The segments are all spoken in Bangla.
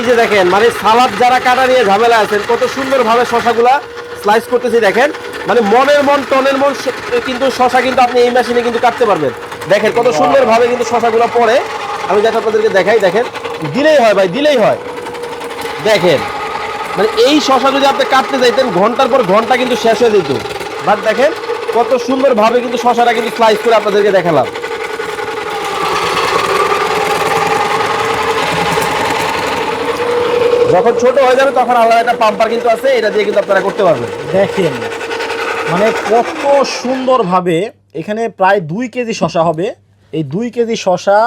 যে দেখেন মানে সালাদ যারা কাটা নিয়ে ঝামেলা আছেন কত সুন্দরভাবে শশাগুলা স্লাইস করতেছি দেখেন, মানে মনের মন টনের মন কিন্তু শশা কিন্তু আপনি এই মেশিনে কিন্তু কাটতে পারবেন। দেখেন কত সুন্দরভাবে কিন্তু শশাগুলো পড়ে। আমি যাতে আপনাদেরকে দেখাই, দেখেন দিলেই হয় ভাই, দিলেই হয়। দেখেন মানে এই শশা যদি আপনি কাটতে যাইতেন ঘন্টার পর ঘন্টা কিন্তু শেষ হয়ে যেত, বাট দেখেন কত সুন্দরভাবে কিন্তু শশাটা কিন্তু স্লাইস করে আপনাদেরকে দেখালাম। যখন ছোট হয়ে যাবে তখন আলাদা একটা পাম্পার কিন্তু আছে, এটা দিয়ে কিন্তু আপনারা করতে পারবেন। দেখেন মানে কত সুন্দরভাবে এখানে প্রায় 2 কেজি শশা হবে। এই 2 কেজি শশা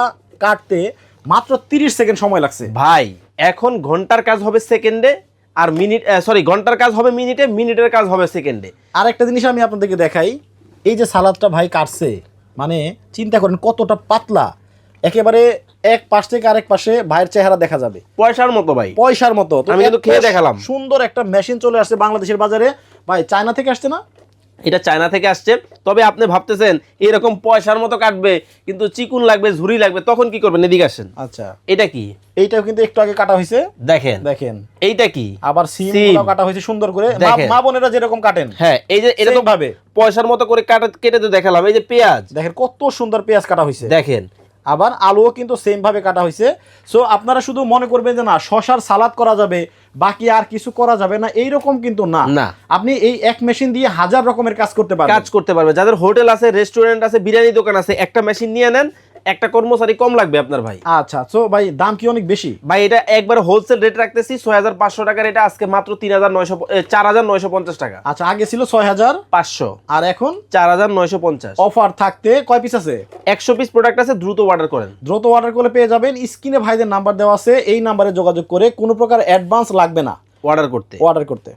কাটতে মাত্র 30 সেকেন্ড সময় লাগছে ভাই। এখন ঘন্টার কাজ হবে সেকেন্ডে, আর মিনিট সরি ঘন্টার কাজ হবে মিনিটে, মিনিটের কাজ হবে সেকেন্ডে। আর একটা জিনিস আমি আপনাদেরকে দেখাই, এই যে সালাদটা ভাই কাটছে, মানে চিন্তা করেন কতটা পাতলা, একেবারে এক পাশ থেকে আরেক পাশে ভাইয়ের চেহারা দেখা যাবে পয়সার মতো ভাই, পয়সার মতো। তো আমি কিন্তু খেয়ে দেখালাম। সুন্দর একটা মেশিন চলে আসছে বাংলাদেশের বাজারে। ভাই চায়না থেকে আসছে না? এটা চায়না থেকে আসছে। তবে আপনি ভাবতেছেন এরকম পয়সার মতো কাটবে, কিন্তু চিকুন লাগবে, ঝুরি লাগবে, তখন কি করবেন? এদিকে আসেন। আচ্ছা, এটা কি? এইটাও কিন্তু একটু আগে কাটা হয়েছে, দেখেন দেখেন। এইটা কি? আবার সিম কাটা হয়েছে সুন্দর করে, দেখেন। মা বোনেরা যেরকম কাটেন। হ্যাঁ, এই যে এটা তো Same ভাবে পয়সার মতো করে কেটে তো দেখালাম। এই যে পেঁয়াজ দেখেন কত সুন্দর পেঁয়াজ কাটা হয়েছে, দেখেন। আবার আলুও কিন্তু সেম ভাবে কাটা হয়েছে। সো আপনারা শুধু মনে করবেন যে না শশার সালাদ করা যাবে, বাকি আর কিছু করা যাবে না, এইরকম কিন্তু না। না, আপনি এই এক মেশিন দিয়ে হাজার রকমের কাজ করতে পারবেন। যাদের হোটেল আছে, রেস্টুরেন্ট আছে, বিরিয়ানি দোকান আছে, একটা মেশিন নিয়ে নেন, একটা কর্মচারী কম লাগবে আপনার ভাই। আচ্ছা, সো ভাই দাম কি অনেক বেশি? ভাই এটা একবার হোলসেল রেট রাখতেছি 6500 টাকার, এটা আজকে মাত্র 4950 টাকা। আচ্ছা, আগে ছিল 6500 আর এখন 4950। অফার থাকতে কয় পিস আছে? 100 পিস প্রোডাক্ট আছে, দ্রুত অর্ডার করেন। দ্রুত অর্ডার করে পেয়ে যাবেন। স্ক্রিনে ভাইদের নাম্বার দেওয়া আছে, এই নাম্বারে যোগাযোগ করে কোনো প্রকার অ্যাডভান্স লাগবে না অর্ডার করতে।